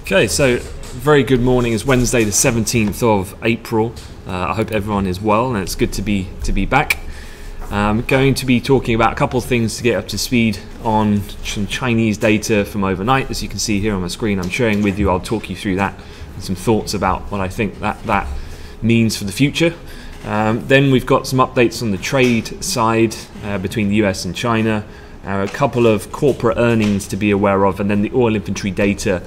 Okay, so very good morning. It's Wednesday, the 17th of April. I hope everyone is well, and it's good to be back. I'm going to be talking about a couple of things to get up to speed on some Chinese data from overnight. As you can see here on my screen, I'm sharing with you. I'll talk you through that and some thoughts about what I think that means for the future. Then we've got some updates on the trade side between the US and China. A couple of corporate earnings to be aware of, and then the oil inventory data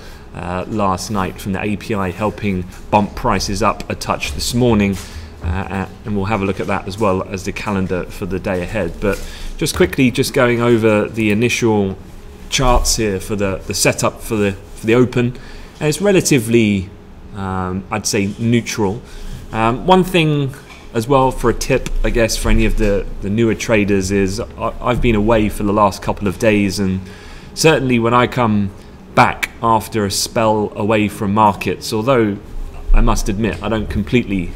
last night from the API helping bump prices up a touch this morning, and we'll have a look at that as well as the calendar for the day ahead. But just quickly, just going over the initial charts here for the setup for the open, and it's relatively I'd say neutral. One thing as well for a tip, I guess, for any of the newer traders is I've been away for the last couple of days, and certainly when I come back after a spell away from markets, although I must admit I don't completely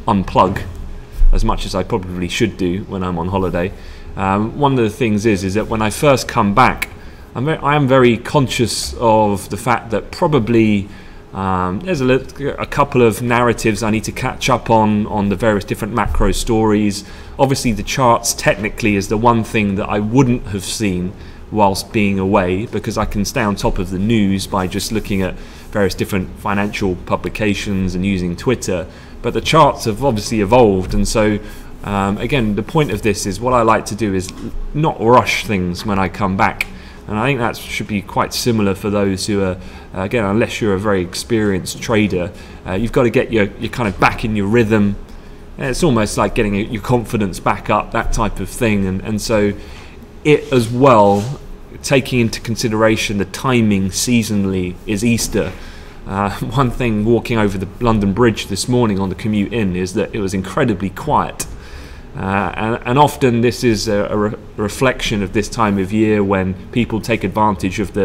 unplug as much as I probably should do when I'm on holiday. One of the things is that when I first come back, I am very conscious of the fact that probably there's a couple of narratives I need to catch up on the various different macro stories. Obviously the charts technically is the one thing that I wouldn't have seen whilst being away, because I can stay on top of the news by just looking at various different financial publications and using Twitter. But the charts have obviously evolved, and so again, the point of this is what I like to do is not rush things when I come back. And I think that should be quite similar for those who are, again, unless you're a very experienced trader, you've got to get your kind of back in your rhythm. It's almost like getting your confidence back up, that type of thing. And so it as well, taking into consideration the timing seasonally, is Easter. One thing walking over the London Bridge this morning on the commute in is that it was incredibly quiet. And often this is a reflection of this time of year when people take advantage of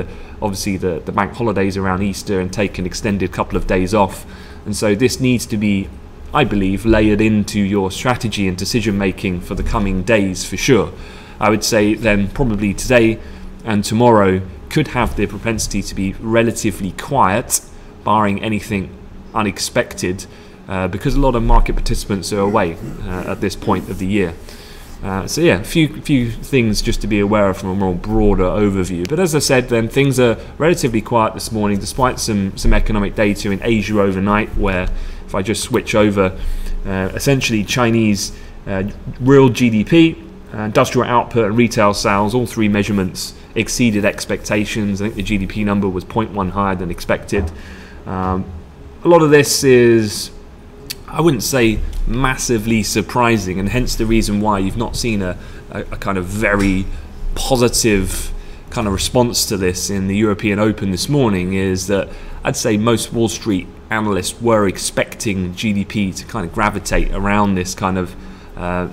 obviously the bank holidays around Easter and take an extended couple of days off. And so this needs to be, I believe, layered into your strategy and decision making for the coming days for sure. I would say then probably today and tomorrow could have the propensity to be relatively quiet, barring anything unexpected, because a lot of market participants are away at this point of the year. So yeah, a few things just to be aware of from a more broader overview. But as I said, then things are relatively quiet this morning, despite some economic data in Asia overnight, where if I just switch over, essentially Chinese real GDP, industrial output and retail sales, all three measurements exceeded expectations. I think the GDP number was 0.1 higher than expected. A lot of this is, I wouldn't say massively surprising, and hence the reason why you've not seen a kind of very positive kind of response to this in the European Open this morning, is that I'd say most Wall Street analysts were expecting GDP to kind of gravitate around this kind of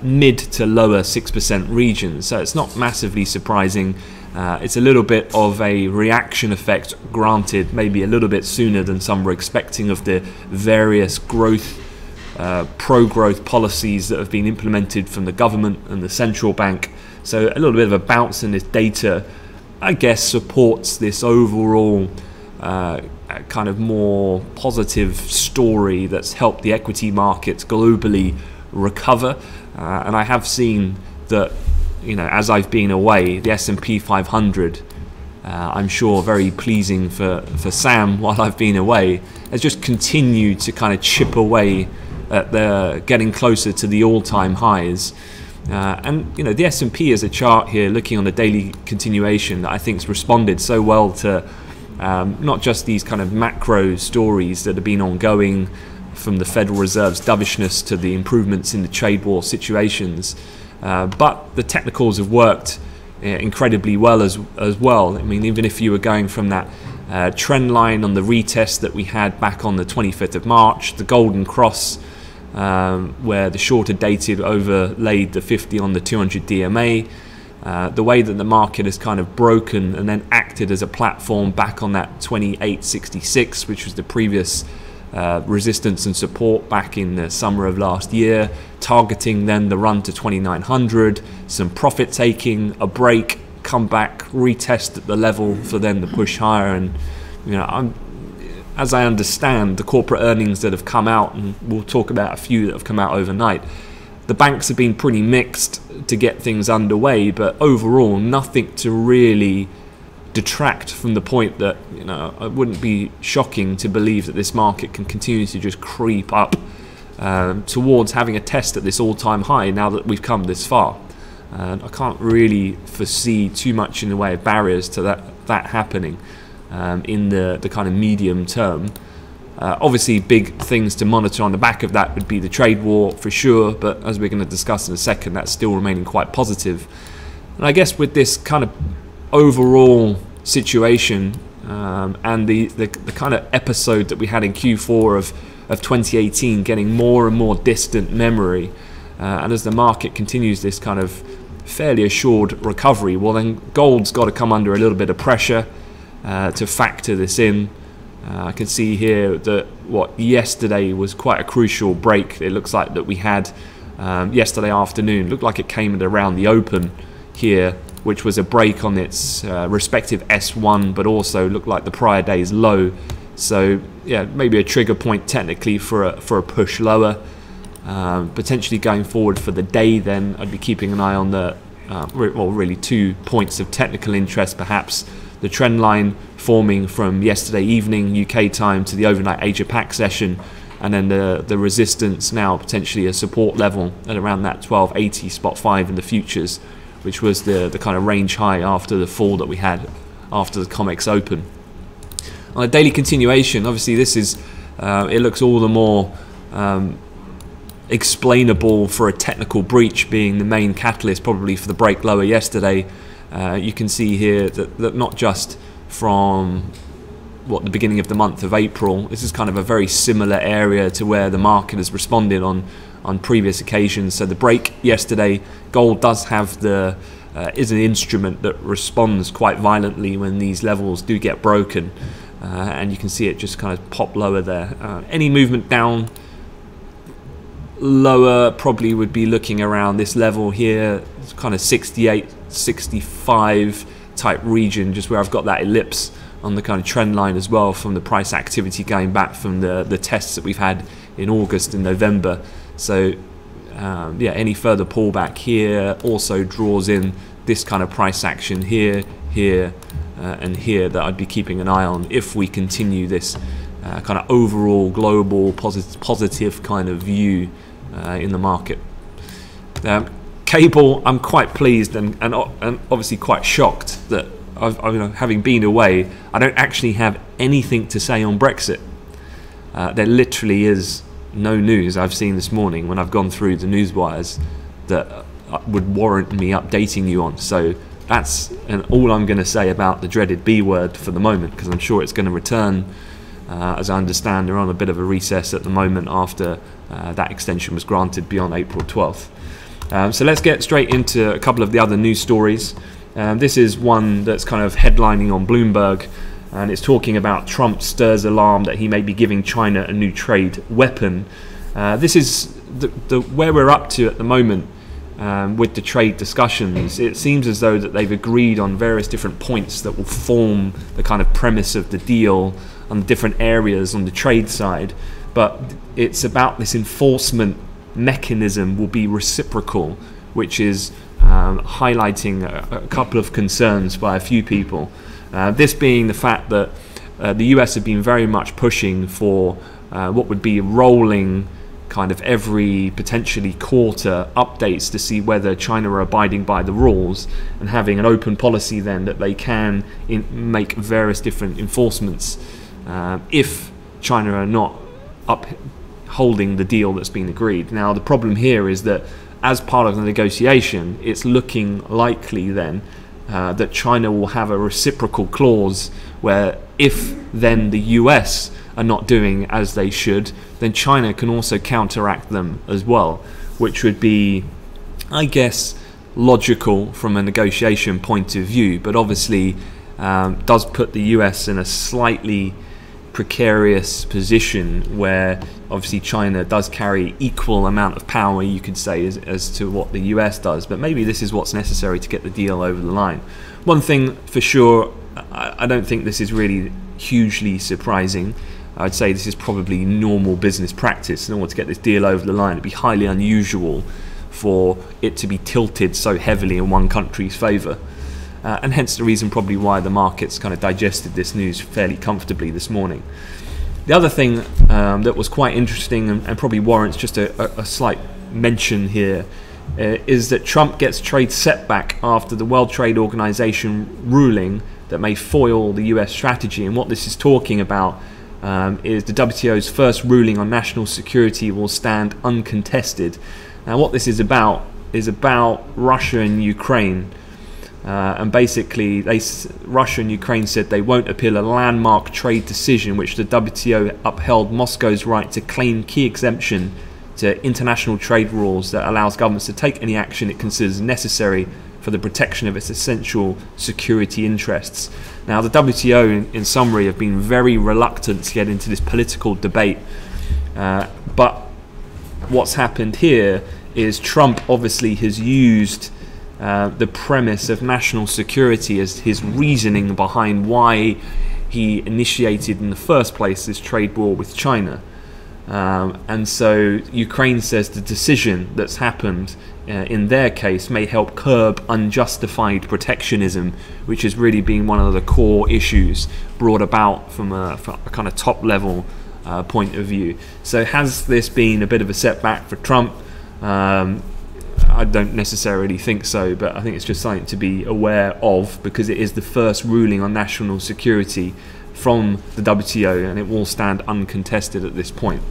mid to lower 6% region. So it's not massively surprising. It's a little bit of a reaction effect, granted maybe a little bit sooner than some were expecting, of the various pro-growth policies that have been implemented from the government and the central bank. So a little bit of a bounce in this data, I guess, supports this overall kind of more positive story that's helped the equity markets globally recover. And I have seen that, you know, as I've been away, the S&P 500, I'm sure very pleasing for Sam while I've been away, has just continued to kind of chip away at getting closer to the all-time highs. And you know, the S&P is a chart here looking on the daily continuation that I think has responded so well to not just these kind of macro stories that have been ongoing, from the Federal Reserve's dovishness to the improvements in the trade war situations, but the technicals have worked incredibly well as well. I mean, even if you were going from that trend line on the retest that we had back on the 25th of March, the golden cross, where the shorter dated overlaid the 50 on the 200 DMA, the way that the market has kind of broken and then acted as a platform back on that 2866, which was the previous resistance and support back in the summer of last year, targeting then the run to 2900, some profit taking, a break, come back, retest at the level for then the push higher. And you know, as I understand, the corporate earnings that have come out, and we'll talk about a few that have come out overnight, the banks have been pretty mixed to get things underway, but overall nothing to really detract from the point that, you know, it wouldn't be shocking to believe that this market can continue to just creep up towards having a test at this all-time high now that we've come this far. I can't really foresee too much in the way of barriers to that happening in the kind of medium term. Obviously, big things to monitor on the back of that would be the trade war for sure, but as we're going to discuss in a second, that's still remaining quite positive. And I guess with this kind of overall situation and the kind of episode that we had in Q4 of 2018 getting more and more distant memory, and as the market continues this kind of fairly assured recovery, well then gold's got to come under a little bit of pressure to factor this in. I can see here that what yesterday was quite a crucial break. It looks like that we had yesterday afternoon, looked like it came at around the open here, which was a break on its respective S1, but also looked like the prior day's low. So yeah, maybe a trigger point technically for a push lower. Potentially going forward for the day, then I'd be keeping an eye on the well, really 2 points of technical interest perhaps. The trend line forming from yesterday evening UK time to the overnight Asia Pac session, and then the resistance now potentially a support level at around that 1280 spot 5 in the futures, which was the kind of range high after the fall that we had after the COMEX open. On a daily continuation, obviously this is it looks all the more explainable for a technical breach being the main catalyst probably for the break lower yesterday. You can see here that not just from the beginning of the month of April, this is kind of a very similar area to where the market has responded on previous occasions. So the break yesterday, gold does have is an instrument that responds quite violently when these levels do get broken, and you can see it just kind of pop lower there. Any movement down lower probably would be looking around this level here. It's kind of 68, 65 type region, just where I've got that ellipse on the kind of trend line as well from the price activity going back from the tests that we've had in August and November. So yeah, any further pullback here also draws in this kind of price action here, and here that I'd be keeping an eye on if we continue this kind of overall global positive kind of view in the market. Cable, I'm quite pleased and obviously quite shocked that having been away, I don't actually have anything to say on Brexit. There literally is no news I've seen this morning when I've gone through the news wires that would warrant me updating you on. So that's all I'm going to say about the dreaded B word for the moment, because I'm sure it's going to return. As I understand, they're on a bit of a recess at the moment after that extension was granted beyond April 12th. So let's get straight into a couple of the other news stories. This is one that's kind of headlining on Bloomberg, and it's talking about Trump stirs alarm that he may be giving China a new trade weapon. This is where we're up to at the moment with the trade discussions. It seems as though that they've agreed on various different points that will form the kind of premise of the deal on the different areas on the trade side, but it's about this enforcement mechanism will be reciprocal, which is highlighting a couple of concerns by a few people. This being the fact that the US have been very much pushing for what would be rolling kind of every potentially quarter updates to see whether China are abiding by the rules, and having an open policy then that they can make various different enforcements if China are not upholding the deal that's been agreed. Now the problem here is that as part of the negotiation, it's looking likely then that China will have a reciprocal clause where if then the US are not doing as they should, then China can also counteract them as well, which would be, I guess, logical from a negotiation point of view, but obviously does put the US in a slightly precarious position where obviously China does carry equal amount of power, you could say, as to what the US does, but maybe this is what's necessary to get the deal over the line. One thing for sure, I don't think this is really hugely surprising. I'd say this is probably normal business practice. In order to get this deal over the line, it'd be highly unusual for it to be tilted so heavily in one country's favour. And hence the reason probably why the markets kind of digested this news fairly comfortably this morning. The other thing that was quite interesting and probably warrants just a slight mention here is that Trump gets trade setback after the World Trade Organization ruling that may foil the US strategy. And what this is talking about is the WTO's first ruling on national security will stand uncontested. Now what this is about Russia and Ukraine. And basically, Russia and Ukraine said they won't appeal a landmark trade decision which the WTO upheld Moscow's right to claim key exemption to international trade rules that allows governments to take any action it considers necessary for the protection of its essential security interests. Now, the WTO, in summary, have been very reluctant to get into this political debate. But what's happened here is Trump obviously has used the premise of national security as his reasoning behind why he initiated in the first place this trade war with China. And so Ukraine says the decision that's happened in their case may help curb unjustified protectionism, which has really been one of the core issues brought about from a kind of top level point of view. So has this been a bit of a setback for Trump? I don't necessarily think so, but I think it's just something to be aware of because it is the first ruling on national security from the WTO and it will stand uncontested at this point.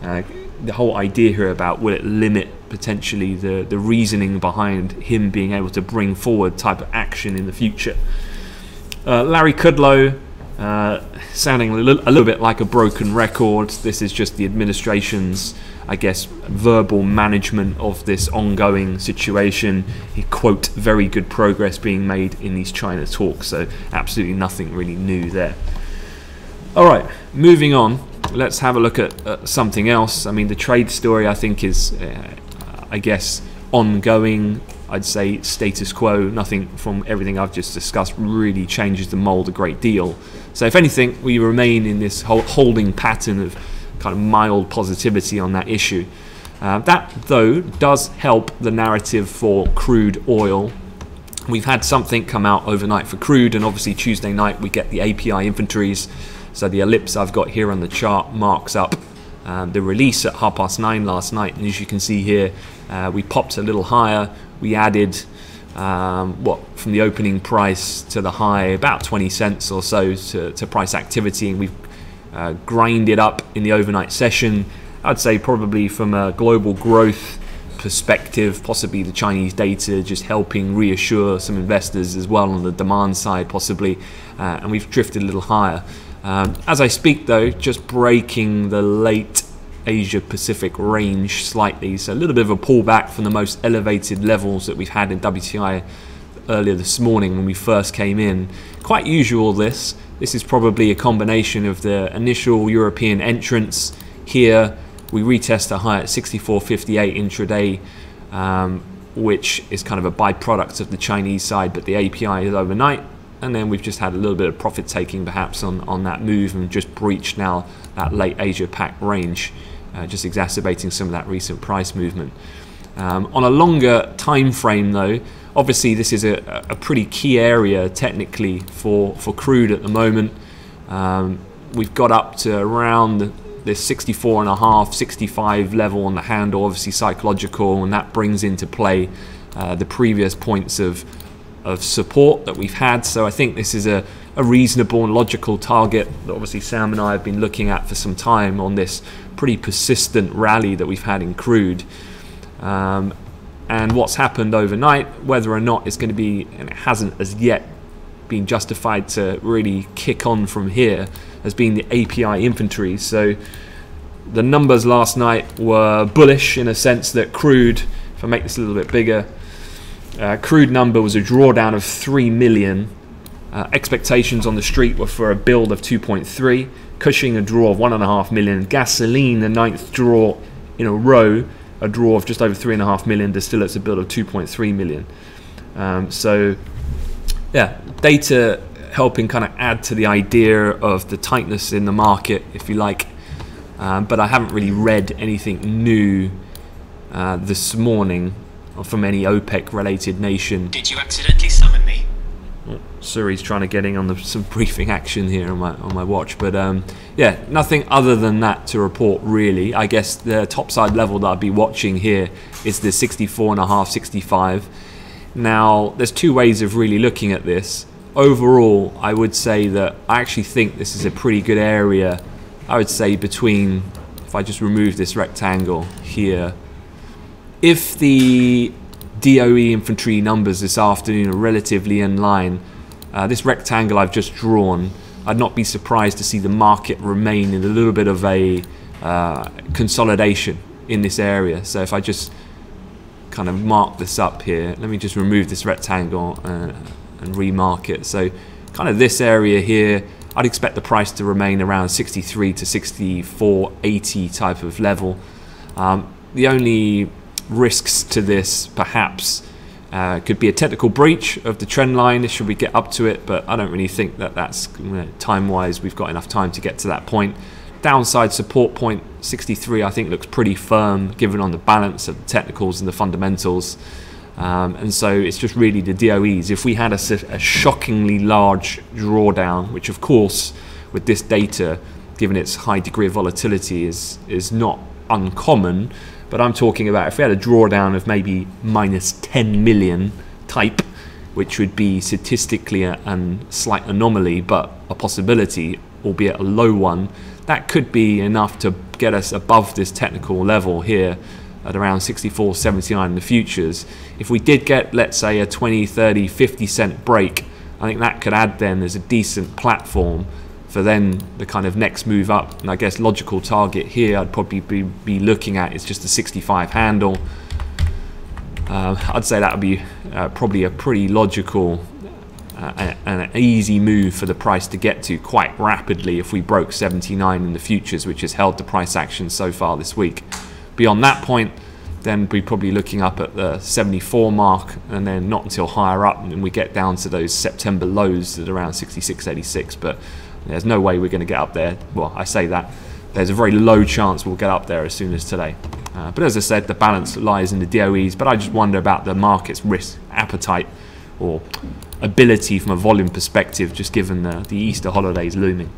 The whole idea here about will it limit potentially the reasoning behind him being able to bring forward type of action in the future. Larry Kudlow, sounding a little bit like a broken record. This is just the administration's, I guess, verbal management of this ongoing situation. He quote, very good progress being made in these China talks, so absolutely nothing really new there. All right, moving on, let's have a look at something else. I mean, the trade story I think is, I guess, ongoing. I'd say status quo. Nothing from everything I've just discussed really changes the mold a great deal. So if anything, we remain in this holding pattern of kind of mild positivity on that issue. That, though, does help the narrative for crude oil. We've had something come out overnight for crude, and obviously Tuesday night we get the API inventories. So the ellipse I've got here on the chart marks up the release at 9:30 last night, and as you can see here, we popped a little higher. We added from the opening price to the high about 20 cents or so to price activity, and we've grinded up in the overnight session. I'd say probably from a global growth perspective, possibly the Chinese data just helping reassure some investors as well on the demand side possibly, and we've drifted a little higher. As I speak though, just breaking the late Asia Pacific range slightly, so a little bit of a pullback from the most elevated levels that we've had in WTI earlier this morning when we first came in. Quite usual this. This is probably a combination of the initial European entrance here. We retest a high at 64.58 intraday, which is kind of a byproduct of the Chinese side, but the API is overnight. And then we've just had a little bit of profit taking perhaps on that move and just breached now that late Asia Pac range, just exacerbating some of that recent price movement. On a longer time frame though, obviously this is a pretty key area technically for crude at the moment. We've got up to around this 64.5, 65 level on the handle, obviously psychological, and that brings into play the previous points of support that we've had. So I think this is a reasonable and logical target that obviously Sam and I have been looking at for some time on this pretty persistent rally that we've had in crude. And what's happened overnight, whether or not it's going to be, and it hasn't as yet been justified to really kick on from here, has been the API inventory. So the numbers last night were bullish in a sense that crude, if I make this a little bit bigger, crude number was a drawdown of 3 million. Expectations on the street were for a build of 2.3. Cushing a draw of 1.5 million. Gasoline, the 9th draw in a row, a draw of just over 3.5 million. Distillates a build of 2.3 million. So yeah, data helping kind of add to the idea of the tightness in the market, if you like. But I haven't really read anything new this morning from any OPEC-related nation. Did you accidentally summon me? Suri's trying to get in on some briefing action here on my watch, but yeah, nothing other than that to report really. I guess the topside level that I'd be watching here is the 64.5, 65. Now, there's two ways of really looking at this. Overall, I would say that I actually think this is a pretty good area. I would say between, if I just remove this rectangle here, if the DOE infantry numbers this afternoon are relatively in line, this rectangle I've just drawn, I'd not be surprised to see the market remain in a little bit of a consolidation in this area. So if I just kind of mark this up here, let me just remove this rectangle and remark it. So kind of this area here, I'd expect the price to remain around 63 to 64.80 type of level. The only risks to this perhaps could be a technical breach of the trend line should we get up to it, but I don't really think that that's time-wise we've got enough time to get to that point. Downside support point 63 I think looks pretty firm given on the balance of the technicals and the fundamentals, and so it's just really the DOEs. If we had a shockingly large drawdown, which of course with this data given its high degree of volatility is not uncommon, but I'm talking about if we had a drawdown of maybe minus 10 million type, which would be statistically a slight anomaly, but a possibility, albeit a low one, that could be enough to get us above this technical level here at around 64.79 in the futures. If we did get, let's say, a 20, 30, 50 cent break, I think that could add then as a decent platform for then the kind of next move up. And I guess logical target here I'd probably be looking at is just the 65 handle. I'd say that would be probably a pretty logical and an easy move for the price to get to quite rapidly if we broke 79 in the futures, which has held the price action so far this week. Beyond that point, then we're probably looking up at the 74 mark, and then not until higher up and we get down to those September lows at around 66.86. But there's no way we're going to get up there. Well, I say that. There's a very low chance we'll get up there as soon as today. But as I said, the balance lies in the DOEs. But I just wonder about the market's risk appetite or ability from a volume perspective, just given the Easter holidays looming.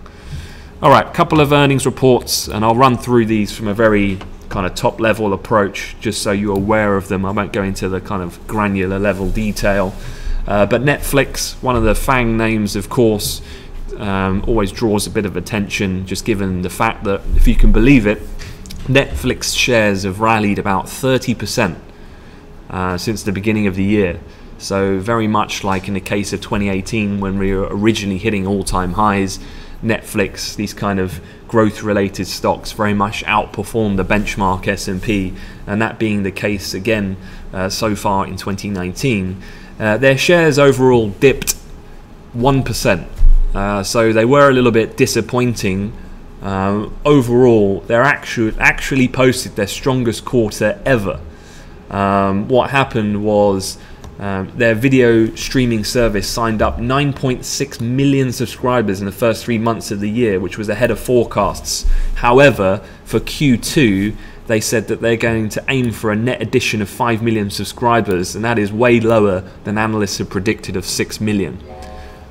All right, a couple of earnings reports, and I'll run through these from a very kind of top level approach, just so you're aware of them. I won't go into the kind of granular level detail. But Netflix, one of the FANG names, of course, always draws a bit of attention, just given the fact that, if you can believe it, Netflix shares have rallied about 30% since the beginning of the year. So very much like in the case of 2018 when we were originally hitting all-time highs, Netflix, these kind of growth-related stocks very much outperformed the benchmark S&P, and that being the case again so far in 2019. Their shares overall dipped 1%. So they were a little bit disappointing. Overall, they're actually posted their strongest quarter ever. What happened was their video streaming service signed up 9.6 million subscribers in the first 3 months of the year, which was ahead of forecasts. However, for Q2, they said that they're going to aim for a net addition of 5 million subscribers, and that is way lower than analysts had predicted of 6 million.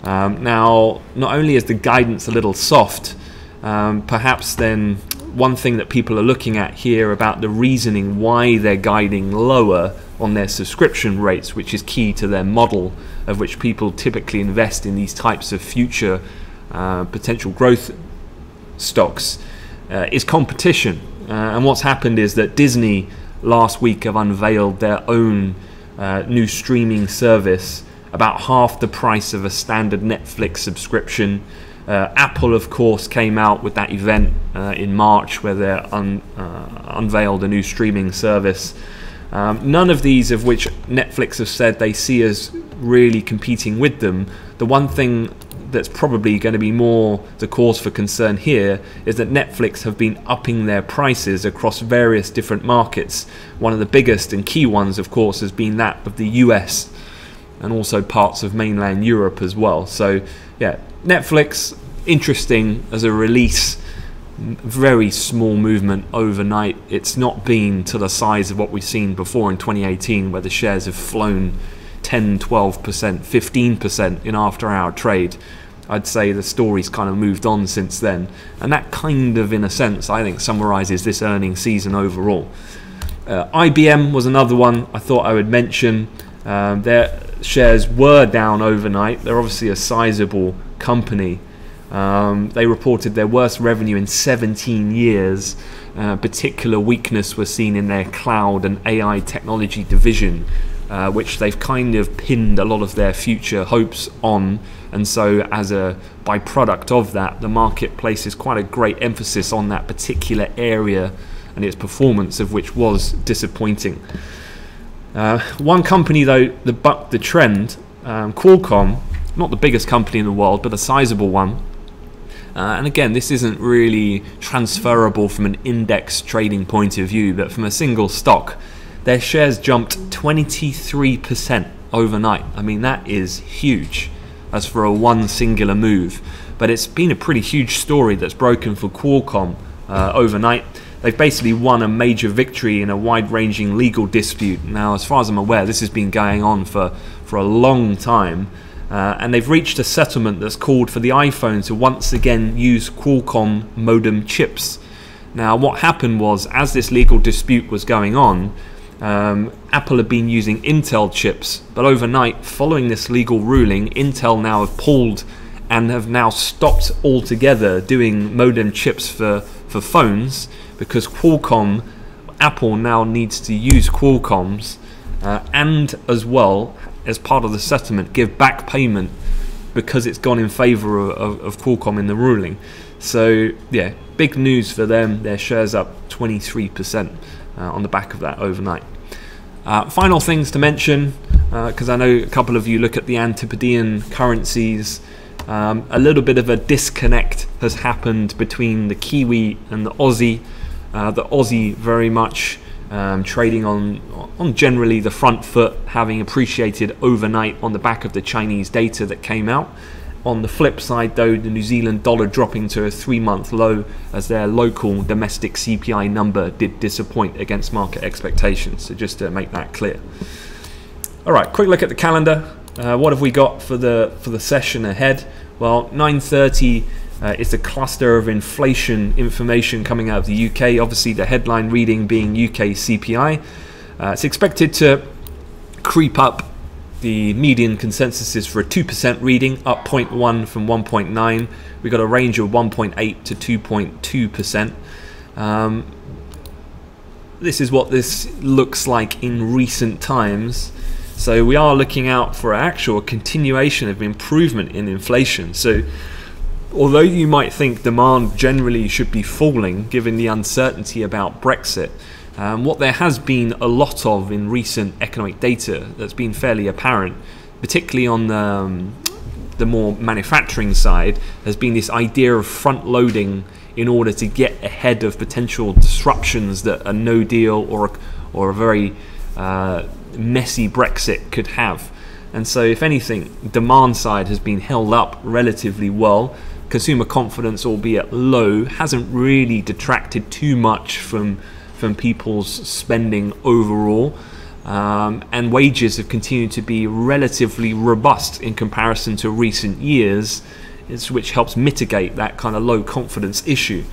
Now, not only is the guidance a little soft, perhaps then one thing that people are looking at here about the reasoning why they're guiding lower on their subscription rates, which is key to their model, of which people typically invest in these types of future potential growth stocks, is competition. And what's happened is that Disney last week have unveiled their own new streaming service, about half the price of a standard Netflix subscription. Apple, of course, came out with that event in March where they unveiled a new streaming service. None of these of which Netflix have said they see as really competing with them. The one thing that's probably going to be more the cause for concern here is that Netflix have been upping their prices across various different markets. One of the biggest and key ones, of course, has been that of the US and also parts of mainland Europe as well. So yeah, Netflix, interesting as a release. Very small movement overnight. It's not been to the size of what we've seen before in 2018, where the shares have flown 10, 12%, 15% in after-hour trade. I'd say the story's kind of moved on since then, and that kind of, in a sense, I think summarizes this earnings season overall. IBM was another one I thought I would mention. Their shares were down overnight. They're obviously a sizable company. They reported their worst revenue in 17 years. Particular weakness was seen in their cloud and AI technology division, which they've kind of pinned a lot of their future hopes on. And so as a byproduct of that, the market places quite a great emphasis on that particular area, and its performance of which was disappointing. One company though that bucked the trend, Qualcomm, not the biggest company in the world, but a sizable one. And again, this isn't really transferable from an index trading point of view, but from a single stock, their shares jumped 23% overnight. I mean, that is huge as for a one singular move. But it's been a pretty huge story that's broken for Qualcomm overnight. They've basically won a major victory in a wide-ranging legal dispute. Now, as far as I'm aware, this has been going on for a long time. And they've reached a settlement that's called for the iPhone to once again use Qualcomm modem chips. Now, what happened was, as this legal dispute was going on, Apple had been using Intel chips, but overnight, following this legal ruling, Intel now have pulled and have now stopped altogether doing modem chips for phones, because Apple now needs to use Qualcomm's, and as well, as part of the settlement, give back payment because it's gone in favor of Qualcomm in the ruling. So yeah, big news for them. Their shares up 23% on the back of that overnight. Final things to mention, because I know a couple of you look at the Antipodean currencies. A little bit of a disconnect has happened between the Kiwi and the Aussie. The Aussie very much trading on generally the front foot, having appreciated overnight on the back of the Chinese data that came out. On the flip side though, the New Zealand dollar dropping to a 3-month low as their local domestic CPI number did disappoint against market expectations. So just to make that clear. All right, quick look at the calendar. What have we got for the session ahead? Well, 9:30 is a cluster of inflation information coming out of the UK. Obviously, the headline reading being UK CPI. It's expected to creep up. The median consensus is for a 2% reading, up 0.1 from 1.9. We've got a range of 1.8 to 2.2%. This is what this looks like in recent times. So we are looking out for actual continuation of improvement in inflation. So although you might think demand generally should be falling given the uncertainty about Brexit, what there has been a lot of in recent economic data that's been fairly apparent, particularly on the more manufacturing side, has been this idea of front loading in order to get ahead of potential disruptions that a no deal or a very messy Brexit could have. And so if anything, demand side has been held up relatively well. Consumer confidence, albeit low, hasn't really detracted too much from people's spending overall, and wages have continued to be relatively robust in comparison to recent years, which helps mitigate that kind of low confidence issue.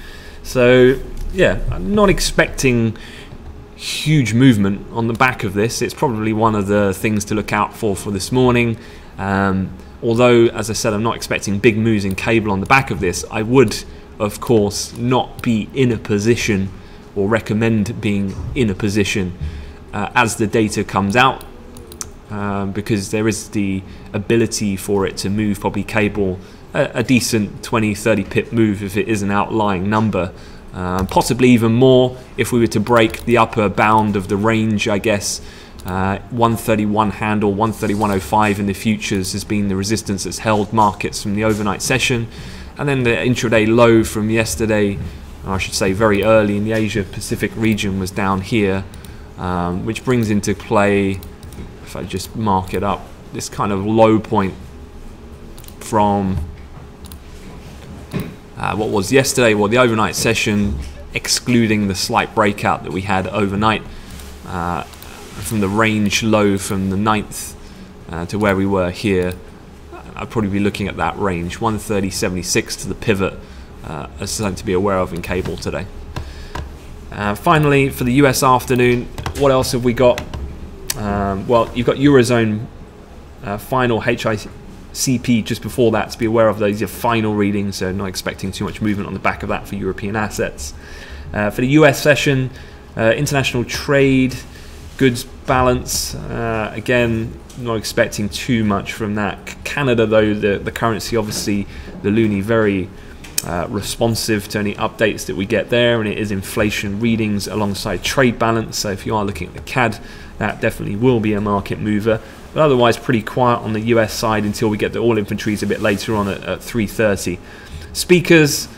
So yeah, I'm not expecting huge movement on the back of this. It's probably one of the things to look out for this morning. Although, as I said, I'm not expecting big moves in cable on the back of this. I would, of course, not be in a position or recommend being in a position as the data comes out, because there is the ability for it to move, probably cable, a decent 20-30 pip move if it is an outlying number. Possibly even more if we were to break the upper bound of the range, I guess. 131 handle, 131.05 in the futures has been the resistance that's held markets from the overnight session. And then the intraday low from yesterday, or I should say very early in the Asia Pacific region, was down here, which brings into play, if I just mark it up, this kind of low point from what was yesterday, well, the overnight session, excluding the slight breakout that we had overnight from the range low from the 9th to where we were here, I'd probably be looking at that range, 130.76 to the pivot, as something to be aware of in cable today. Finally, for the US afternoon, what else have we got? Well, you've got Eurozone final HICP just before that to be aware of. Those are final readings, so not expecting too much movement on the back of that for European assets. For the US session, international trade, goods balance, again, not expecting too much from that. Canada, though, the currency, obviously, the loonie, very responsive to any updates that we get there, and it is inflation readings alongside trade balance. So if you are looking at the CAD, that definitely will be a market mover. But otherwise, pretty quiet on the US side until we get the oil inventories a bit later on at 3:30. Speakers,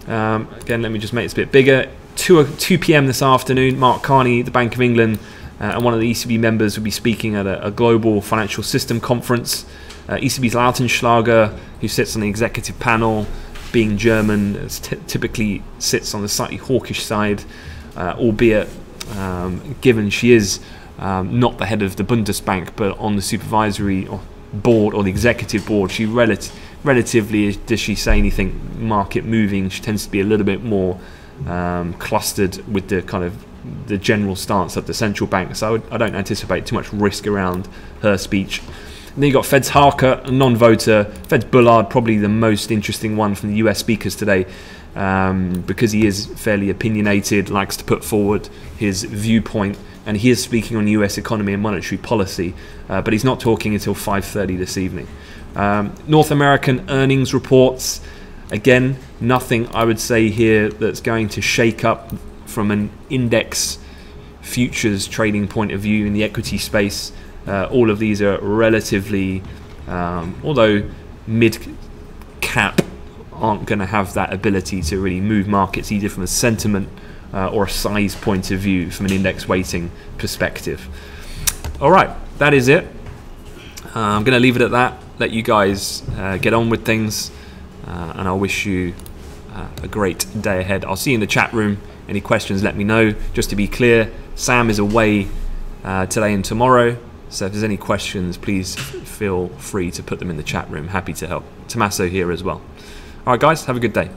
again, let me just make this a bit bigger. 2 p.m. this afternoon, Mark Carney, the Bank of England, and one of the ECB members will be speaking at a global financial system conference. ECB's Lautenschlager, who sits on the executive panel, being German, typically sits on the slightly hawkish side, albeit given she is not the head of the Bundesbank, but on the supervisory board or the executive board, she relatively, does she say anything market moving, she tends to be a little bit more clustered with the kind of the general stance of the central bank. So I don't anticipate too much risk around her speech. And then you've got Fed's Harker, a non-voter. Fed's Bullard, probably the most interesting one from the US speakers today, because he is fairly opinionated, likes to put forward his viewpoint, and he is speaking on US economy and monetary policy, but he's not talking until 5:30 this evening. North American earnings reports, again, nothing I would say here that's going to shake up from an index futures trading point of view in the equity space. All of these are relatively, although mid-cap aren't going to have that ability to really move markets either from a sentiment or a size point of view from an index weighting perspective. All right, that is it. I'm going to leave it at that, let you guys get on with things, and I'll wish you a great day ahead. I'll see you in the chat room. Any questions, let me know. Just to be clear, Sam is away today and tomorrow, so if there's any questions, please feel free to put them in the chat room. Happy to help. Tommaso here as well. All right, guys, have a good day.